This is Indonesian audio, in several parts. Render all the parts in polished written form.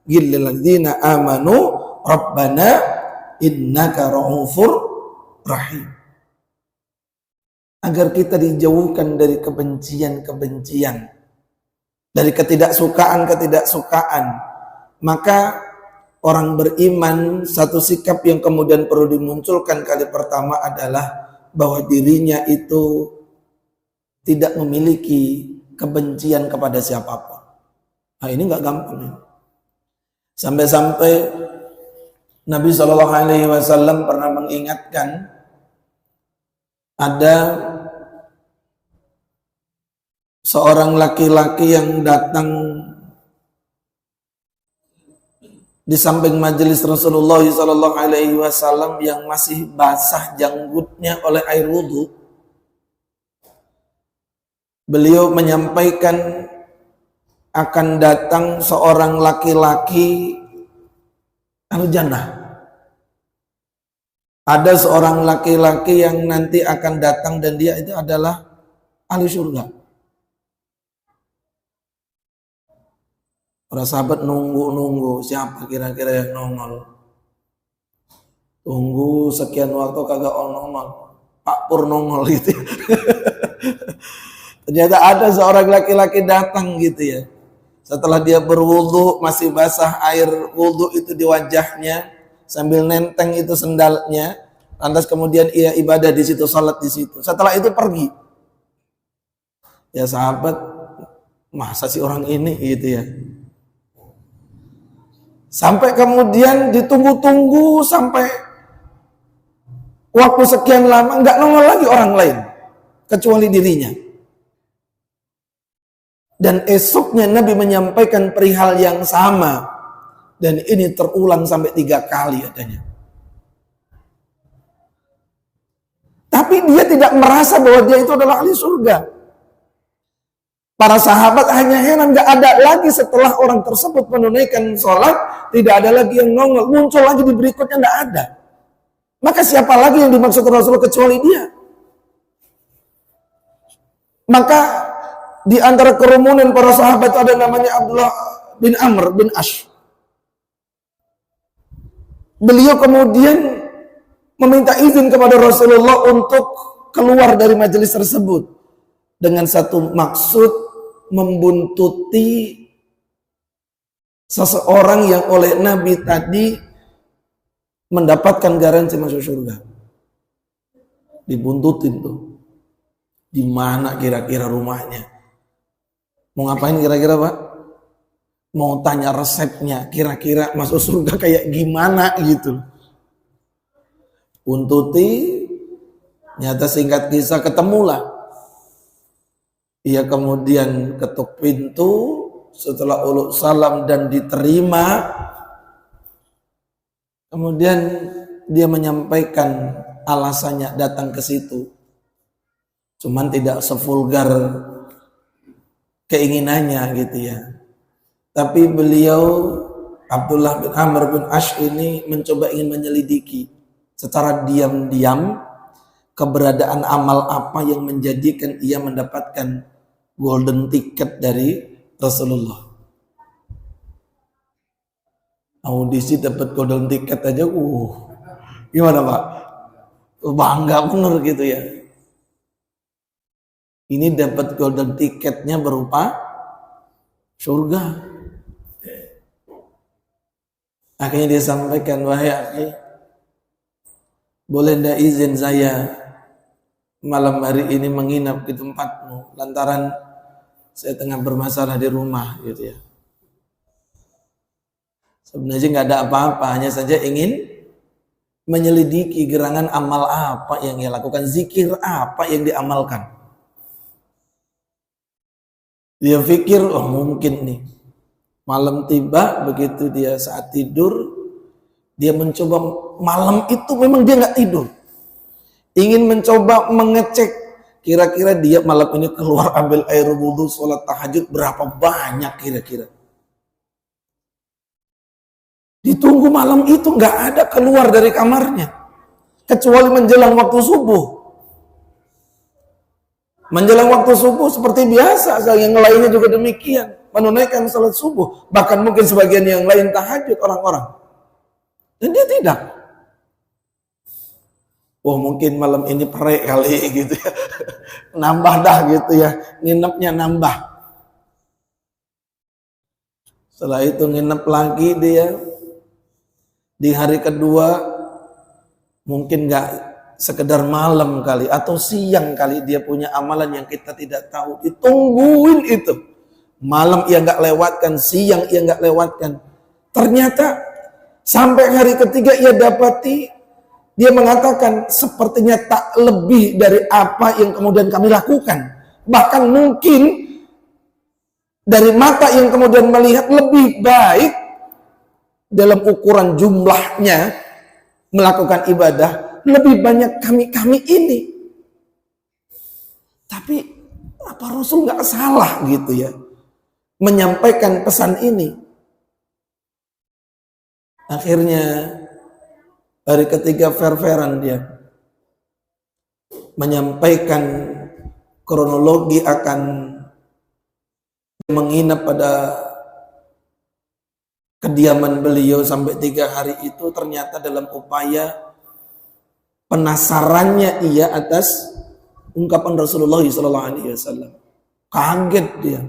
lilladzina amanu rabbana innaka ra'ufur rahim. Agar kita dijauhkan dari kebencian-kebencian, dari ketidaksukaan-ketidaksukaan. Maka orang beriman, satu sikap yang kemudian perlu dimunculkan kali pertama adalah bahwa dirinya itu tidak memiliki kebencian kepada siapapun. Nah, ini nggak gampang ya. Sampai-sampai Nabi SAW pernah mengingatkan, ada seorang laki-laki yang datang di samping majelis Rasulullah SAW yang masih basah janggutnya oleh air wudhu. Beliau menyampaikan akan datang seorang laki-laki al-jannah. Ada seorang laki-laki yang nanti akan datang dan dia itu adalah ahli surga. Para sahabat nunggu siapa kira-kira yang nongol. Tunggu sekian waktu kagak nongol. Pak Pur nongol gitu. Ternyata ada seorang laki-laki datang gitu ya. Setelah dia berwudu, masih basah air wudu itu di wajahnya, sambil nenteng itu sendalnya, lantas kemudian ia ibadah di situ, salat di situ. Setelah itu pergi. Ya sahabat, masa sih orang ini gitu ya. Sampai kemudian ditunggu-tunggu sampai waktu sekian lama nggak nongol lagi orang lain kecuali dirinya. Dan esoknya Nabi menyampaikan perihal yang sama. Dan ini terulang sampai 3 kali adanya. Tapi dia tidak merasa bahwa dia itu adalah ahli surga. Para sahabat hanya heran, gak ada lagi setelah orang tersebut menunaikan sholat, tidak ada lagi yang nongol. Muncul lagi di berikutnya, gak ada. Maka siapa lagi yang dimaksud Rasulullah kecuali dia? Maka di antara kerumunan para sahabat ada namanya Abdullah bin Amr bin Ash. Beliau kemudian meminta izin kepada Rasulullah untuk keluar dari majelis tersebut dengan satu maksud membuntuti seseorang yang oleh Nabi tadi mendapatkan garansi masuk surga. Dibuntutin tuh. Di mana kira-kira rumahnya? Mau ngapain kira-kira Pak? Mau tanya resepnya, kira-kira masuk surga kayak gimana gitu. Buntuti, nyata singkat kisah ketemulah. Ia kemudian ketuk pintu, setelah uluk salam dan diterima, kemudian dia menyampaikan alasannya datang ke situ. Cuman tidak sevulgar keinginannya gitu ya. Tapi beliau Abdullah bin Amr bin Ash ini mencoba ingin menyelidiki secara diam-diam keberadaan amal apa yang menjadikan ia mendapatkan golden ticket dari Rasulullah. Audisi dapat golden ticket aja, gimana Pak? Bangga bener gitu ya. Ini dapat golden ticketnya berupa surga. Akhirnya dia sampaikan, wahai akhi, boleh ndak izin saya malam hari ini menginap di tempatmu, lantaran saya tengah bermasalah di rumah gitu ya. Sebenarnya nggak ada apa-apa, hanya saja ingin menyelidiki gerangan amal apa yang ia lakukan, zikir apa yang diamalkan. Dia pikir, oh mungkin nih. Malam tiba, begitu dia saat tidur, dia mencoba malam itu memang dia nggak tidur. Ingin mencoba mengecek, kira-kira dia malam ini keluar ambil air wudhu, sholat tahajud berapa banyak kira-kira. Ditunggu malam itu nggak ada keluar dari kamarnya, kecuali menjelang waktu subuh. Menjelang waktu subuh seperti biasa, yang lainnya juga demikian. menunaikan salat subuh, bahkan mungkin sebagian yang lain tahajud orang-orang. Dan dia tidak. Wah, mungkin malam ini perek kali gitu ya. Nambah dah gitu ya, nginepnya nambah. Setelah itu nginep lagi dia. Di hari kedua mungkin gak sekedar malam kali atau siang kali dia punya amalan yang kita tidak tahu. Ditungguin itu. Malam ia gak lewatkan, siang ia gak lewatkan. Ternyata sampai hari ketiga ia dapati, dia mengatakan sepertinya tak lebih dari apa yang kemudian kami lakukan. Bahkan mungkin dari mata yang kemudian melihat lebih baik dalam ukuran jumlahnya melakukan ibadah lebih banyak kami ini. Tapi apa Rasul nggak salah gitu ya menyampaikan pesan ini? Akhirnya hari ketiga fair-fairan dia menyampaikan kronologi akan menginap pada kediaman beliau sampai 3 hari itu ternyata dalam upaya penasarannya ia atas ungkapan Rasulullah SAW. Kaget dia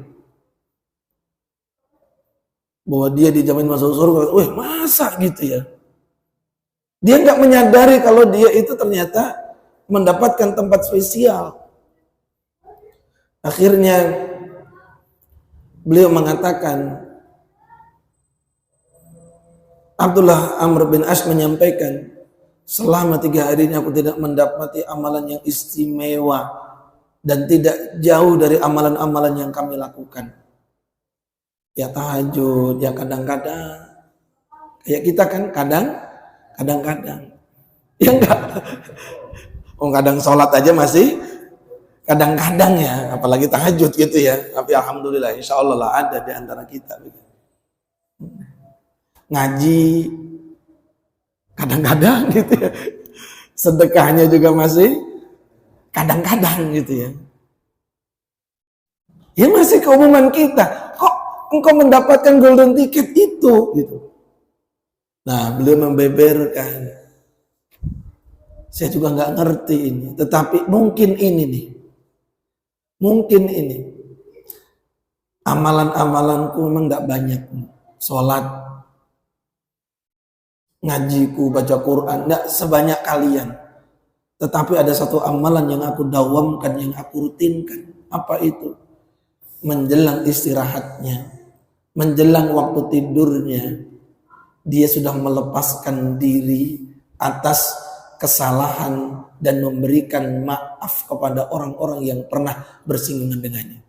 bahwa dia dijamin masuk surga. Wah, masa gitu ya? Dia nggak menyadari kalau dia itu ternyata mendapatkan tempat spesial. Akhirnya beliau mengatakan, Abdullah Amr bin As menyampaikan, selama 3 hari ini aku tidak mendapati amalan yang istimewa dan tidak jauh dari amalan-amalan yang kami lakukan. Ya tahajud, ya kadang-kadang. Kayak kita kan kadang-kadang. Ya enggak. Oh, kadang sholat aja masih kadang-kadang ya, apalagi tahajud gitu ya. Tapi alhamdulillah, insya Allah lah ada di antara kita. Ngaji kadang-kadang gitu ya, sedekahnya juga masih kadang-kadang gitu ya. Ya masih keumuman kita. Kok engkau mendapatkan golden ticket itu gitu. Nah, beliau membeberkan, saya juga nggak ngerti ini, tetapi mungkin ini nih, mungkin ini amalan-amalanku memang nggak banyak, sholat, ngajiku, baca Quran, tidak sebanyak kalian. Tetapi ada satu amalan yang aku dawamkan, yang aku rutinkan. Apa itu? Menjelang istirahatnya, menjelang waktu tidurnya, dia sudah melepaskan diri atas kesalahan dan memberikan maaf kepada orang-orang yang pernah bersinggungan dengannya.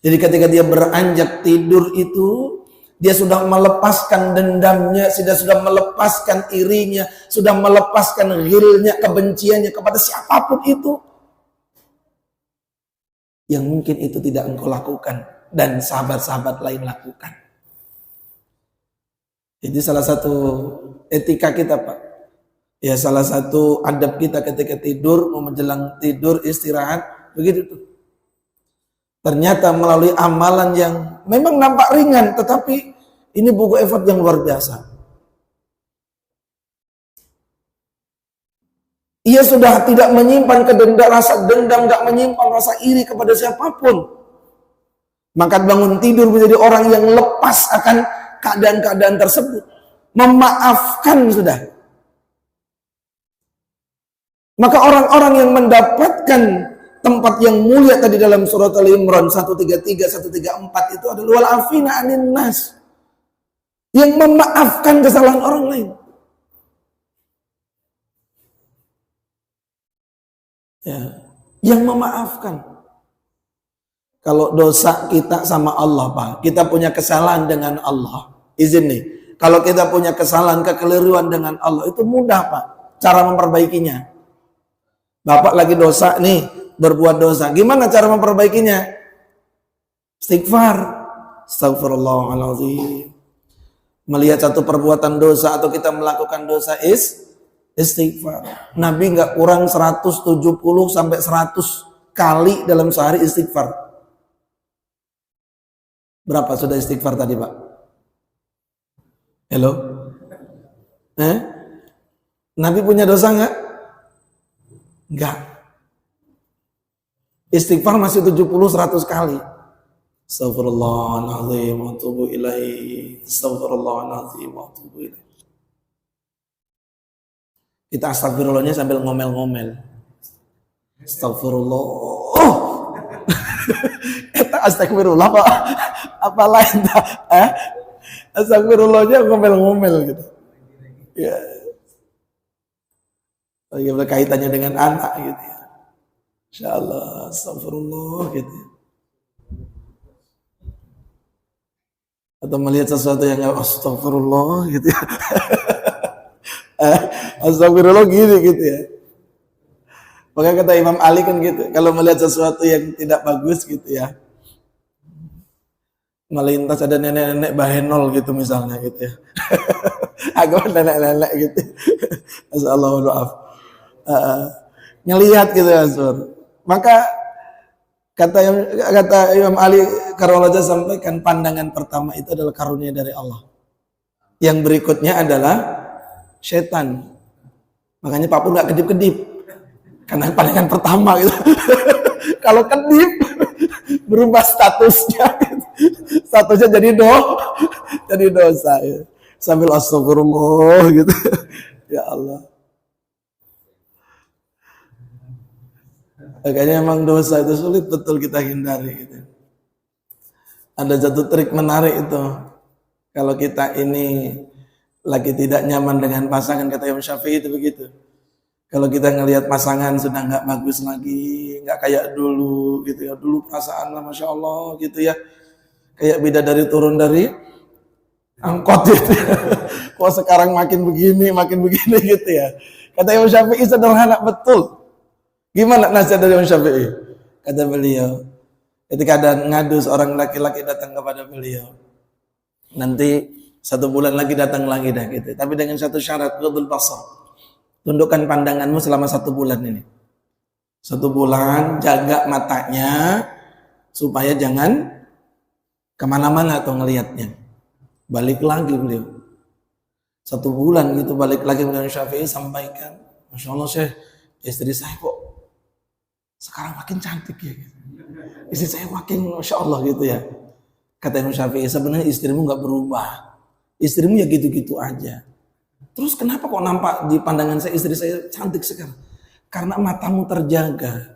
Jadi ketika dia beranjak tidur itu, dia sudah melepaskan dendamnya, sudah melepaskan irinya, sudah melepaskan ghilnya, kebenciannya kepada siapapun itu. Yang mungkin itu tidak engkau lakukan dan sahabat-sahabat lain lakukan. Jadi salah satu etika kita, Pak. Ya, salah satu adab kita ketika tidur, mau menjelang tidur, istirahat, begitu tuh. Ternyata melalui amalan yang memang nampak ringan, tetapi ini buku effort yang luar biasa. Ia sudah tidak menyimpan rasa dendam, gak menyimpan rasa iri kepada siapapun. Maka bangun tidur menjadi orang yang lepas akan keadaan-keadaan tersebut. Memaafkan sudah. Maka orang-orang yang mendapatkan tempat yang mulia tadi dalam surat Al-Imran 133, 134 itu adalah wal afina anin nas. Yang memaafkan kesalahan orang lain. Ya, yang memaafkan. Kalau dosa kita sama Allah, Pak, kita punya kesalahan dengan Allah. Izin nih, kalau kita punya kesalahan, kekeliruan dengan Allah, itu mudah, Pak, cara memperbaikinya. Bapak lagi dosa nih, berbuat dosa. Gimana cara memperbaikinya? Istighfar. Astagfirullahaladzim. Melihat satu perbuatan dosa atau kita melakukan dosa istighfar. Nabi nggak kurang 170 sampai 100 kali dalam sehari istighfar. Berapa sudah istighfar tadi Pak? Halo? Nabi punya dosa nggak? Nggak. Istighfar masih 70-100 kali. Astaghfirullahaladzim wa atubu ilaihi. Astaghfirullahaladzim wa atubu ilaihi. Kita astagfirullahnya sambil ngomel-ngomel. Astagfirullah. Kita astagfirullah Pak. Apa lain tak? Astagfirullahnya ngomel-ngomel gitu. Ya. Lagi berkaitannya dengan anak gitu ya. Insyaallah astagfirullah gitu. Atau melihat sesuatu yang astagfirullah gitu ya. Astagfirullah gini gitu ya. Maka kata Imam Ali kan gitu, kalau melihat sesuatu yang tidak bagus gitu ya, melintas ada nenek-nenek bahenol gitu misalnya gitu ya. Agak nenek-nenek gitu. Assalamualaikum maaf. Ngelihat gitu ya, Sur. Maka kata Imam Ali karolajah sampaikan, pandangan pertama itu adalah karunia dari Allah. Yang berikutnya adalah setan. Makanya Pak Pur nggak kedip-kedip karena pandangan pertama gitu. Kalau kedip berubah statusnya gitu. Statusnya jadi dosa ya. Sambil astagfirullah gitu. Ya Allah. Makanya emang dosa itu sulit betul kita hindari gitu. Ada satu trik menarik itu. Kalau kita ini lagi tidak nyaman dengan pasangan, kata Imam Syafi'i itu begitu. Kalau kita ngelihat pasangan sudah nggak bagus lagi, nggak kayak dulu gitu ya. Dulu perasaan lah Masya Allah gitu ya. Kayak bidadari turun dari angkot gitu ya. Kok sekarang makin begini gitu ya. Kata Imam Syafi'i sederhana betul. Gimana nasihat dari Imam Syafi'i? Kata beliau, ketika ada ngadu seorang laki-laki datang kepada beliau, nanti 1 bulan lagi datang lagi dah gitu. Tapi dengan satu syarat, ghadul basar. Tundukkan pandanganmu selama 1 bulan ini. 1 bulan jaga matanya supaya jangan kemana-mana atau ngelihatnya. Balik lagi beliau. 1 bulan gitu balik lagi dengan Syafi'i sampaikan, Masya Allah Syekh, istri saya kok sekarang makin cantik ya. Istri saya makin Masya Allah gitu ya. Kata Imam Syafi'i, sebenarnya istrimu nggak berubah. Istrimu ya gitu-gitu aja. Terus kenapa kok nampak di pandangan saya istri saya cantik sekarang? Karena matamu terjaga.